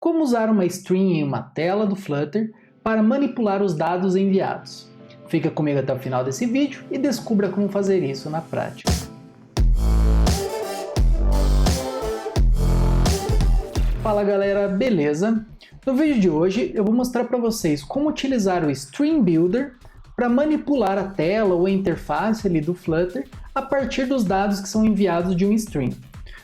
Como usar uma string em uma tela do Flutter para manipular os dados enviados. Fica comigo até o final desse vídeo e descubra como fazer isso na prática. Fala galera, beleza? No vídeo de hoje eu vou mostrar para vocês como utilizar o String Builder para manipular a tela ou a interface ali do Flutter a partir dos dados que são enviados de um string.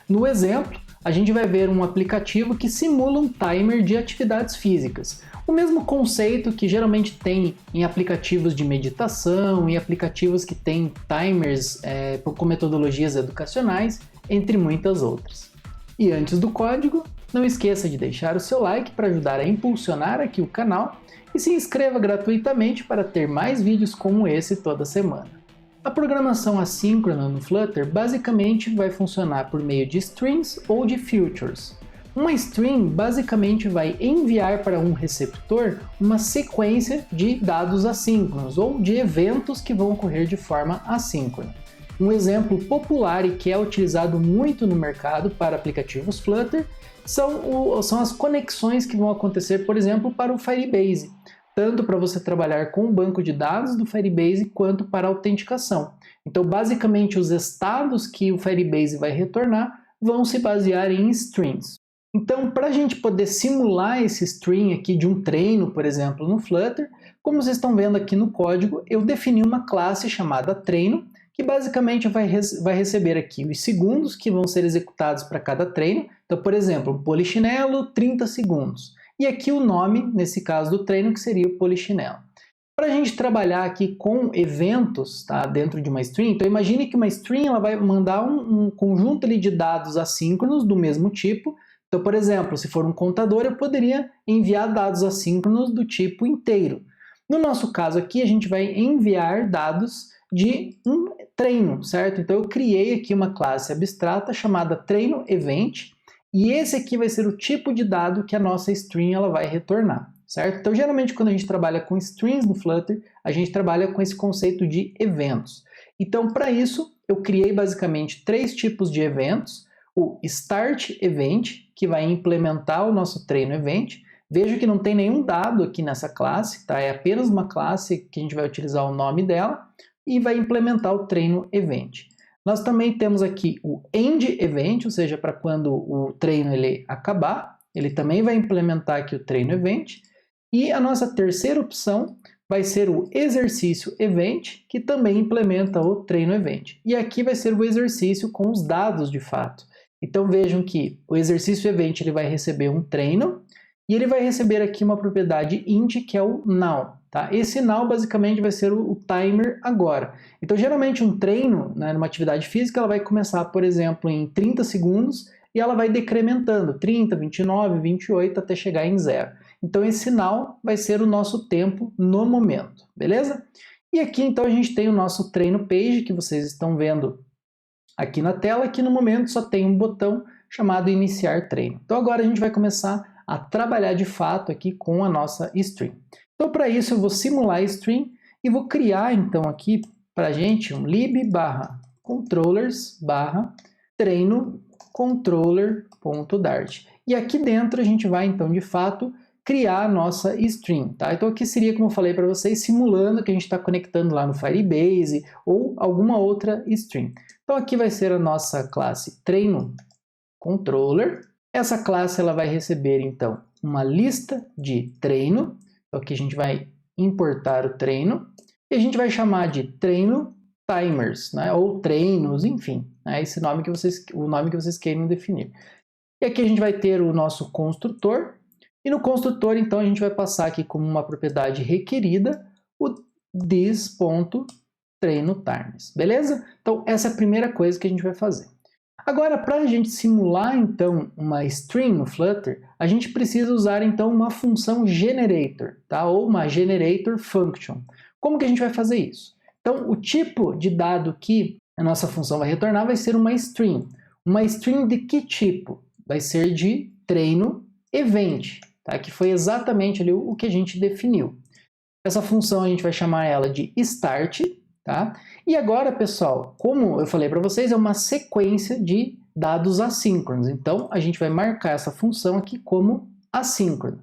No exemplo, a gente vai ver um aplicativo que simula um timer de atividades físicas. O mesmo conceito que geralmente tem em aplicativos de meditação, em aplicativos que têm timers com metodologias educacionais, entre muitas outras. E antes do código, não esqueça de deixar o seu like para ajudar a impulsionar aqui o canal e se inscreva gratuitamente para ter mais vídeos como esse toda semana. A programação assíncrona no Flutter basicamente vai funcionar por meio de strings ou de futures. Uma string basicamente vai enviar para um receptor uma sequência de dados assíncronos ou de eventos que vão ocorrer de forma assíncrona. Um exemplo popular e que é utilizado muito no mercado para aplicativos Flutter são as conexões que vão acontecer, por exemplo, para o Firebase. Tanto para você trabalhar com o banco de dados do Firebase, quanto para a autenticação. Então, basicamente, os estados que o Firebase vai retornar vão se basear em strings. Então, para a gente poder simular esse string aqui de um treino, por exemplo, no Flutter, como vocês estão vendo aqui no código, eu defini uma classe chamada treino, que basicamente vai receber aqui os segundos que vão ser executados para cada treino. Então, por exemplo, polichinelo, 30 segundos. E aqui o nome, nesse caso do treino, que seria o polichinelo. Para a gente trabalhar aqui com eventos, tá, dentro de uma string, então imagine que uma string ela vai mandar um conjunto ali de dados assíncronos do mesmo tipo. Então, por exemplo, se for um contador, eu poderia enviar dados assíncronos do tipo inteiro. No nosso caso aqui, a gente vai enviar dados de um treino, certo? Então, eu criei aqui uma classe abstrata chamada treino event, e esse aqui vai ser o tipo de dado que a nossa string ela vai retornar, certo? Então, geralmente, quando a gente trabalha com strings no Flutter, a gente trabalha com esse conceito de eventos. Então, para isso, eu criei basicamente três tipos de eventos. O Start Event, que vai implementar o nosso treino event. Veja que não tem nenhum dado aqui nessa classe, tá? É apenas uma classe que a gente vai utilizar o nome dela e vai implementar o treino event. Nós também temos aqui o End Event, ou seja, para quando o treino ele acabar, ele também vai implementar aqui o treino event. E a nossa terceira opção vai ser o Exercício Event, que também implementa o treino event. E aqui vai ser o exercício com os dados de fato. Então vejam que o Exercício Event ele vai receber um treino e ele vai receber aqui uma propriedade int que é o now. Tá? Esse now basicamente vai ser o timer agora. Então geralmente um treino, né, numa atividade física, ela vai começar, por exemplo, em 30 segundos e ela vai decrementando, 30, 29, 28 até chegar em 0. Então esse now vai ser o nosso tempo no momento, beleza? E aqui então a gente tem o nosso treino page que vocês estão vendo aqui na tela, que no momento só tem um botão chamado iniciar treino. Então agora a gente vai começar a trabalhar de fato aqui com a nossa string. Então para isso eu vou simular a string e vou criar então aqui para a gente um lib/controllers/treino controller.dart. E aqui dentro a gente vai então de fato criar a nossa string. Tá? Então aqui seria, como eu falei para vocês, simulando que a gente está conectando lá no Firebase ou alguma outra string. Então aqui vai ser a nossa classe treino controller. Essa classe ela vai receber então uma lista de treino. Então aqui a gente vai importar o treino e a gente vai chamar de treino timers, né? Ou treinos, enfim, né? Esse nome o nome que vocês queiram definir. E aqui a gente vai ter o nosso construtor e no construtor então a gente vai passar aqui como uma propriedade requerida o this.treinotimers, beleza? Então essa é a primeira coisa que a gente vai fazer. Agora, para a gente simular, então, uma string no Flutter, a gente precisa usar, então, uma função generator, tá? Ou uma generator function. Como que a gente vai fazer isso? Então, o tipo de dado que a nossa função vai retornar vai ser uma string. Uma string de que tipo? Vai ser de treino event, tá? Que foi exatamente ali o que a gente definiu. Essa função a gente vai chamar ela de start, tá? E agora, pessoal, como eu falei para vocês, é uma sequência de dados assíncronos. Então, a gente vai marcar essa função aqui como assíncrono.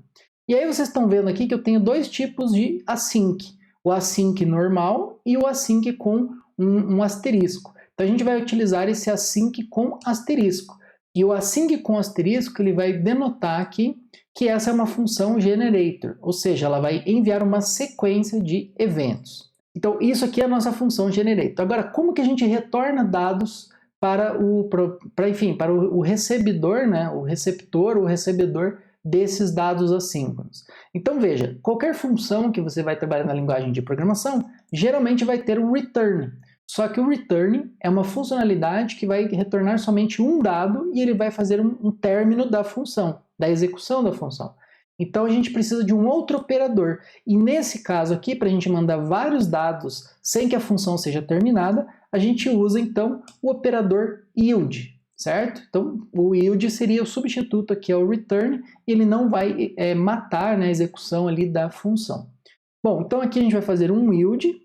E aí vocês estão vendo aqui que eu tenho dois tipos de async. O async normal e o async com um asterisco. Então a gente vai utilizar esse async com asterisco. E o async com asterisco ele vai denotar aqui que essa é uma função generator, ou seja, ela vai enviar uma sequência de eventos. Então isso aqui é a nossa função generator. Agora, como que a gente retorna dados para o recebedor, né? O receptor, o recebedor desses dados assíncronos? Então veja, qualquer função que você vai trabalhar na linguagem de programação, geralmente vai ter um return. Só que o return é uma funcionalidade que vai retornar somente um dado e ele vai fazer um término da função, da execução da função. Então a gente precisa de um outro operador. E nesse caso aqui, para a gente mandar vários dados sem que a função seja terminada, a gente usa então o operador yield, certo? Então o yield seria o substituto aqui ao return e ele não vai matar, né, a execução ali da função. Bom, então aqui a gente vai fazer um yield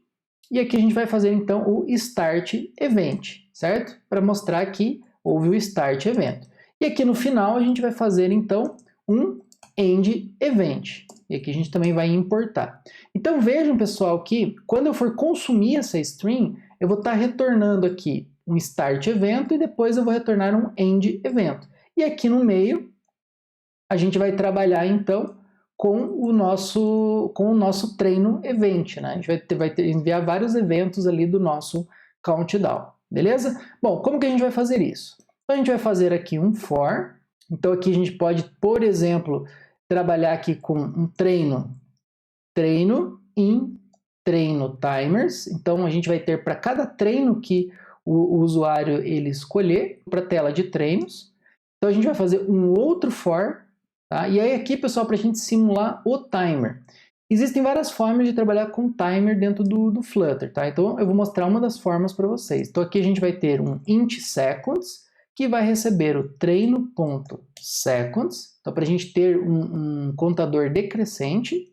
e aqui a gente vai fazer então o start event, certo? Para mostrar que houve o start event. E aqui no final a gente vai fazer então um end event. E aqui a gente também vai importar. Então vejam, pessoal, que quando eu for consumir essa string, eu vou estar retornando aqui um start evento e depois eu vou retornar um end evento. E aqui no meio a gente vai trabalhar então com o nosso treino event, né? A gente vai enviar vários eventos ali do nosso countdown, beleza? Bom, como que a gente vai fazer isso? Então a gente vai fazer aqui um for. Então aqui a gente pode, por exemplo, trabalhar aqui com um treino in treino timers. Então a gente vai ter para cada treino que o usuário ele escolher para a tela de treinos. Então a gente vai fazer um outro for. Tá? E aí aqui, pessoal, para a gente simular o timer. Existem várias formas de trabalhar com timer dentro do Flutter, tá? Então eu vou mostrar uma das formas para vocês. Então aqui a gente vai ter um int seconds, que vai receber o treino.seconds, então para a gente ter um contador decrescente.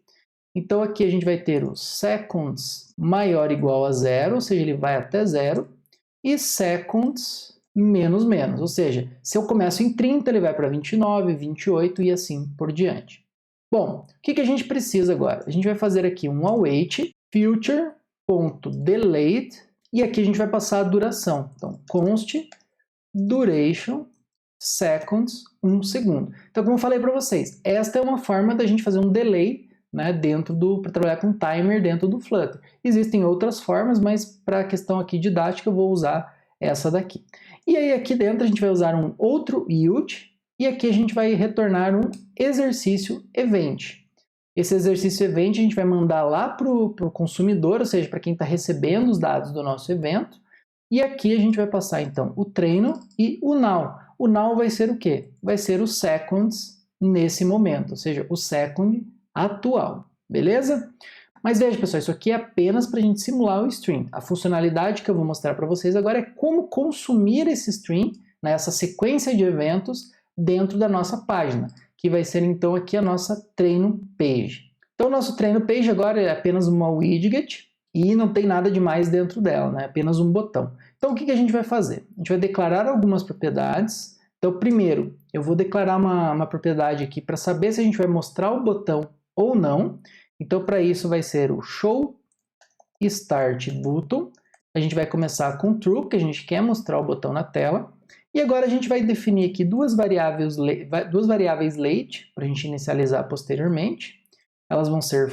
Então aqui a gente vai ter o seconds maior ou igual a 0, ou seja, ele vai até 0, e seconds menos menos, ou seja, se eu começo em 30, ele vai para 29, 28 e assim por diante. Bom, o que a gente precisa agora? A gente vai fazer aqui um await future.delayed e aqui a gente vai passar a duração. Então, const duration seconds 1 segundo. Então, como eu falei para vocês, esta é uma forma da gente fazer um delay, né, para trabalhar com timer dentro do Flutter. Existem outras formas, mas para a questão aqui didática eu vou usar essa daqui. E aí aqui dentro a gente vai usar um outro yield e aqui a gente vai retornar um exercício event. Esse exercício event a gente vai mandar lá para o consumidor, ou seja, para quem está recebendo os dados do nosso evento. E aqui a gente vai passar então o treino e o now. O now vai ser o quê? Vai ser o seconds nesse momento, ou seja, o second atual, beleza? Mas veja, pessoal, isso aqui é apenas para a gente simular o string. A funcionalidade que eu vou mostrar para vocês agora é como consumir esse string, né, essa sequência de eventos dentro da nossa página, que vai ser então aqui a nossa treino page. Então o nosso treino page agora é apenas uma widget e não tem nada demais dentro dela, né, apenas um botão. Então o que a gente vai fazer? A gente vai declarar algumas propriedades. Então primeiro eu vou declarar uma propriedade aqui para saber se a gente vai mostrar o botão ou não. Então, para isso vai ser o show start button. A gente vai começar com true, porque a gente quer mostrar o botão na tela. E agora a gente vai definir aqui duas variáveis late, para a gente inicializar posteriormente. Elas vão ser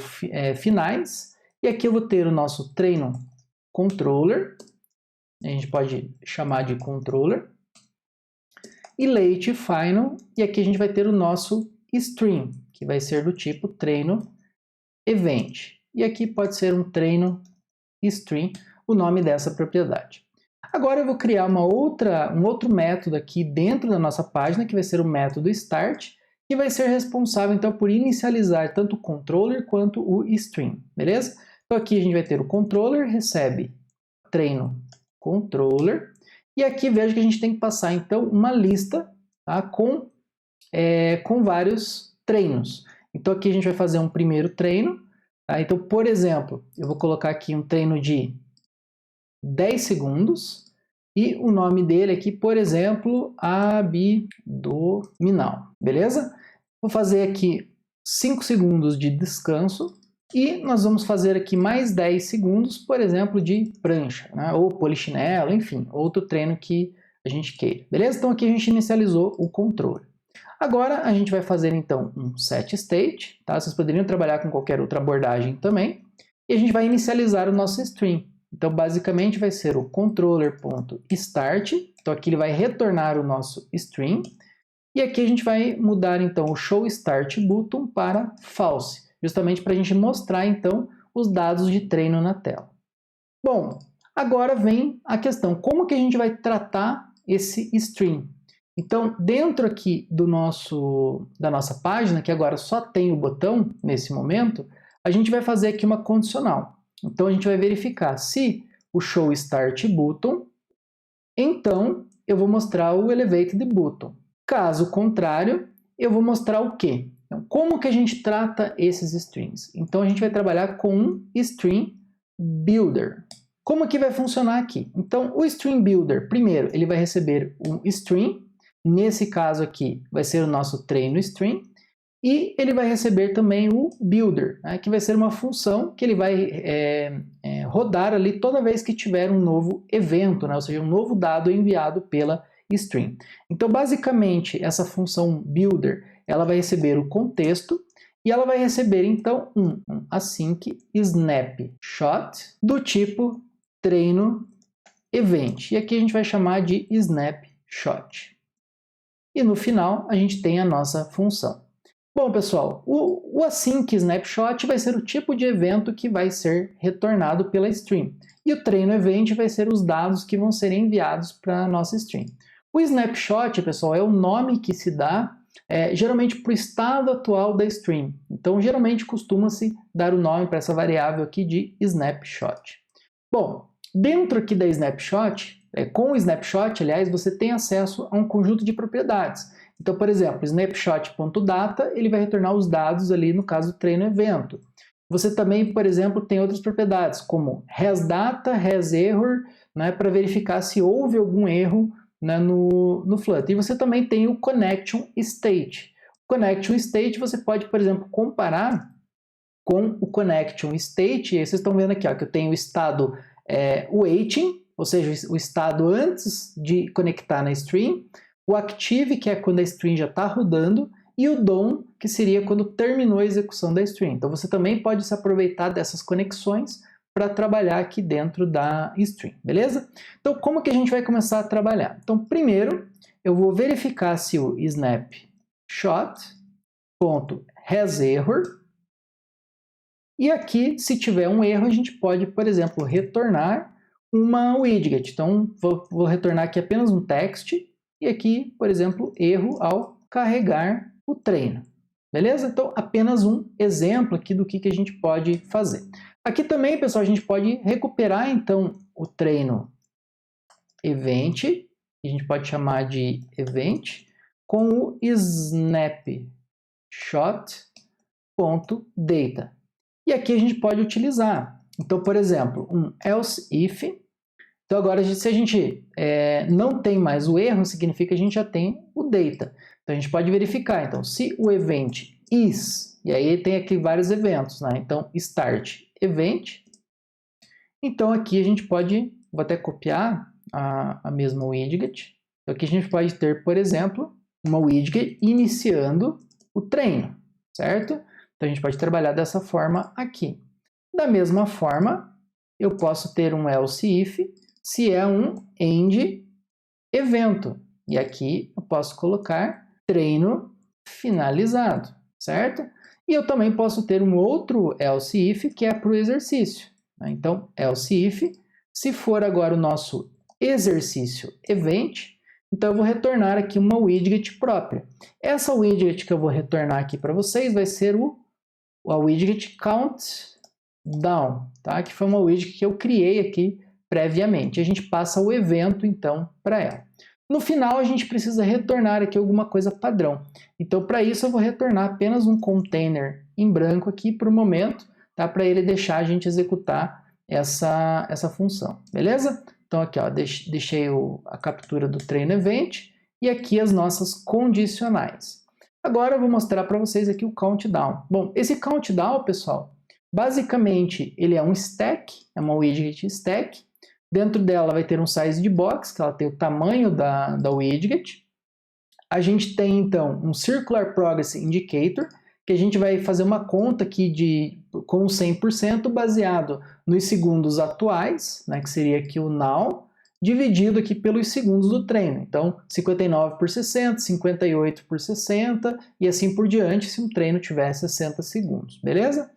finais. E aqui eu vou ter o nosso treino controller. A gente pode chamar de controller. E late final. E aqui a gente vai ter o nosso string, que vai ser do tipo treino event. E aqui pode ser um treino string, o nome dessa propriedade. Agora eu vou criar um outro método aqui dentro da nossa página, que vai ser o método start, que vai ser responsável então por inicializar tanto o controller quanto o string, beleza? Então aqui a gente vai ter o controller, recebe treino controller, e aqui veja que a gente tem que passar então uma lista, tá, com vários treinos. Então aqui a gente vai fazer um primeiro treino. Tá? Então, por exemplo, eu vou colocar aqui um treino de 10 segundos e o nome dele aqui, por exemplo, abdominal, beleza? Vou fazer aqui 5 segundos de descanso e nós vamos fazer aqui mais 10 segundos, por exemplo, de prancha, né? Ou polichinelo, enfim, outro treino que a gente queira, beleza? Então aqui a gente inicializou o controle. Agora a gente vai fazer então um set state, tá? Vocês poderiam trabalhar com qualquer outra abordagem também, e a gente vai inicializar o nosso stream. Então basicamente vai ser o controller.start, então aqui ele vai retornar o nosso stream, e aqui a gente vai mudar então o show start button para false, justamente para a gente mostrar então os dados de treino na tela. Bom, agora vem a questão, como que a gente vai tratar esse stream? Então, dentro aqui da nossa página, que agora só tem o botão nesse momento, a gente vai fazer aqui uma condicional. Então, a gente vai verificar se o show start button, então eu vou mostrar o elevated button. Caso contrário, eu vou mostrar o quê? Então, como que a gente trata esses strings? Então, a gente vai trabalhar com um stream builder. Como que vai funcionar aqui? Então, o stream builder, primeiro, ele vai receber um string. Nesse caso aqui, vai ser o nosso treino stream. E ele vai receber também o builder, né, que vai ser uma função que ele vai rodar ali toda vez que tiver um novo evento, né, ou seja, um novo dado enviado pela stream. Então, basicamente, essa função builder, ela vai receber o contexto e ela vai receber, então, um async snapshot do tipo treino event. E aqui a gente vai chamar de snapshot. E no final, a gente tem a nossa função. Bom, pessoal, o async snapshot vai ser o tipo de evento que vai ser retornado pela stream. E o treino event vai ser os dados que vão ser enviados para a nossa stream. O snapshot, pessoal, é o nome que se dá geralmente para o estado atual da stream. Então, geralmente costuma-se dar o nome para essa variável aqui de snapshot. Bom, dentro aqui da snapshot, com o snapshot, aliás, você tem acesso a um conjunto de propriedades. Então, por exemplo, snapshot.data, ele vai retornar os dados ali, no caso do treino evento. Você também, por exemplo, tem outras propriedades, como hasData, hasError, né, para verificar se houve algum erro, né, no Flutter. E você também tem o connection state. O connection state você pode, por exemplo, comparar com o connection state, e aí vocês estão vendo aqui ó, que eu tenho o estado waiting, ou seja, o estado antes de conectar na stream, o active, que é quando a stream já está rodando, e o done, que seria quando terminou a execução da stream. Então você também pode se aproveitar dessas conexões para trabalhar aqui dentro da stream, beleza? Então como que a gente vai começar a trabalhar? Então primeiro eu vou verificar se o snapshot.hasError, e aqui se tiver um erro a gente pode, por exemplo, retornar uma widget. Então vou retornar aqui apenas um text, e aqui, por exemplo, erro ao carregar o treino. Beleza? Então, apenas um exemplo aqui do que a gente pode fazer. Aqui também, pessoal, a gente pode recuperar, então, o treino event, que a gente pode chamar de event, com o snapshot.data. E aqui a gente pode utilizar, então, por exemplo, um else if. Então, agora, se a gente não tem mais o erro, significa que a gente já tem o data. Então, a gente pode verificar. Então, se o event is, e aí tem aqui vários eventos, né? Então, start event. Então, aqui a gente pode, vou até copiar a mesma widget. Então, aqui a gente pode ter, por exemplo, uma widget iniciando o treino, certo? Então, a gente pode trabalhar dessa forma aqui. Da mesma forma, eu posso ter um else if, se é um end evento. E aqui eu posso colocar treino finalizado, certo? E eu também posso ter um outro else if que é para o exercício. Então, else if, se for agora o nosso exercício event, então eu vou retornar aqui uma widget própria. Essa widget que eu vou retornar aqui para vocês vai ser a widget countdown, tá? Que foi uma widget que eu criei aqui previamente. A gente passa o evento, então, para ela. No final, a gente precisa retornar aqui alguma coisa padrão. Então, para isso, eu vou retornar apenas um container em branco aqui por um momento, tá? Para ele deixar a gente executar essa função, beleza? Então, aqui, ó, deixei a captura do treino event e aqui as nossas condicionais. Agora eu vou mostrar para vocês aqui o countdown. Bom, esse countdown, pessoal, basicamente ele é um stack, é uma widget stack. Dentro dela vai ter um size de box, que ela tem o tamanho da widget. A gente tem então um Circular Progress Indicator, que a gente vai fazer uma conta aqui com 100% baseado nos segundos atuais, né, que seria aqui o now, dividido aqui pelos segundos do treino. Então, 59 por 60, 58 por 60 e assim por diante, se um treino tiver 60 segundos, beleza?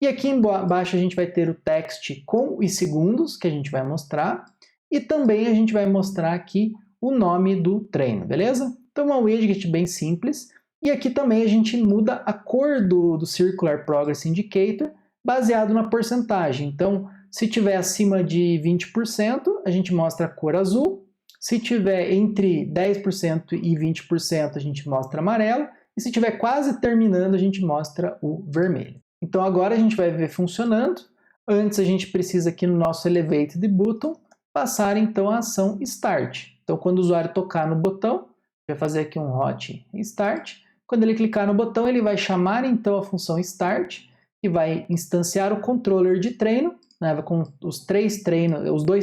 E aqui embaixo a gente vai ter o text com os segundos, que a gente vai mostrar, e também a gente vai mostrar aqui o nome do treino, beleza? Então, uma widget bem simples. E aqui também a gente muda a cor do Circular Progress Indicator baseado na porcentagem. Então, se tiver acima de 20%, a gente mostra a cor azul. Se tiver entre 10% e 20%, a gente mostra amarelo. E se tiver quase terminando, a gente mostra o vermelho. Então agora a gente vai ver funcionando. Antes a gente precisa aqui no nosso Elevated Button passar então a ação Start. Então quando o usuário tocar no botão, vai fazer aqui um hot Start. Quando ele clicar no botão, ele vai chamar então a função Start, que vai instanciar o controller de treino, né, com os dois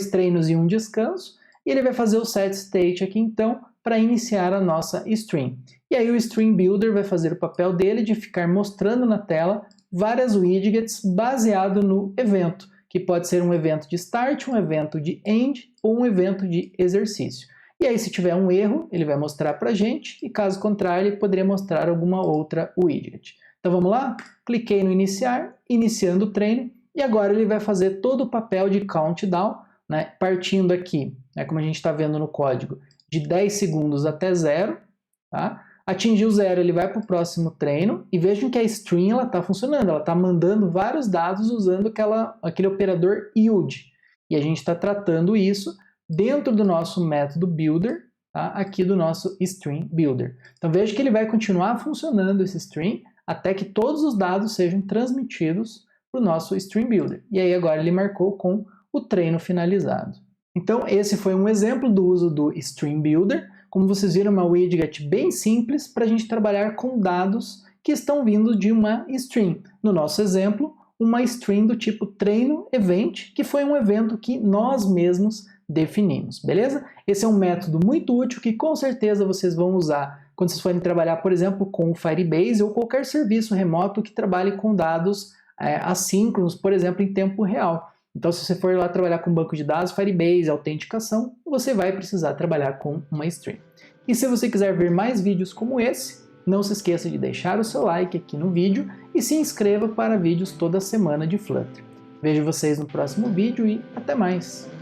treinos e um descanso, e ele vai fazer o set state aqui então para iniciar a nossa stream. E aí o Stream Builder vai fazer o papel dele de ficar mostrando na tela várias widgets baseado no evento, que pode ser um evento de start, um evento de end ou um evento de exercício. E aí, se tiver um erro, ele vai mostrar para a gente, e caso contrário, ele poderia mostrar alguma outra widget. Então vamos lá? Cliquei no iniciar, iniciando o treino, e agora ele vai fazer todo o papel de countdown, né, partindo aqui, né, como a gente está vendo no código, de 10 segundos até 0. Tá? Atingir o 0, ele vai para o próximo treino, e vejam que a stream está funcionando, ela está mandando vários dados usando aquele operador yield. E a gente está tratando isso dentro do nosso método builder, tá? Aqui do nosso stream builder. Então veja que ele vai continuar funcionando esse stream até que todos os dados sejam transmitidos para o nosso stream builder. E aí agora ele marcou com o treino finalizado. Então esse foi um exemplo do uso do stream builder. Como vocês viram, uma widget bem simples para a gente trabalhar com dados que estão vindo de uma stream. No nosso exemplo, uma stream do tipo treino event, que foi um evento que nós mesmos definimos, beleza? Esse é um método muito útil que com certeza vocês vão usar quando vocês forem trabalhar, por exemplo, com o Firebase ou qualquer serviço remoto que trabalhe com dados assíncronos, por exemplo, em tempo real. Então, se você for lá trabalhar com banco de dados, Firebase, autenticação, você vai precisar trabalhar com uma stream. E se você quiser ver mais vídeos como esse, não se esqueça de deixar o seu like aqui no vídeo e se inscreva para vídeos toda semana de Flutter. Vejo vocês no próximo vídeo e até mais!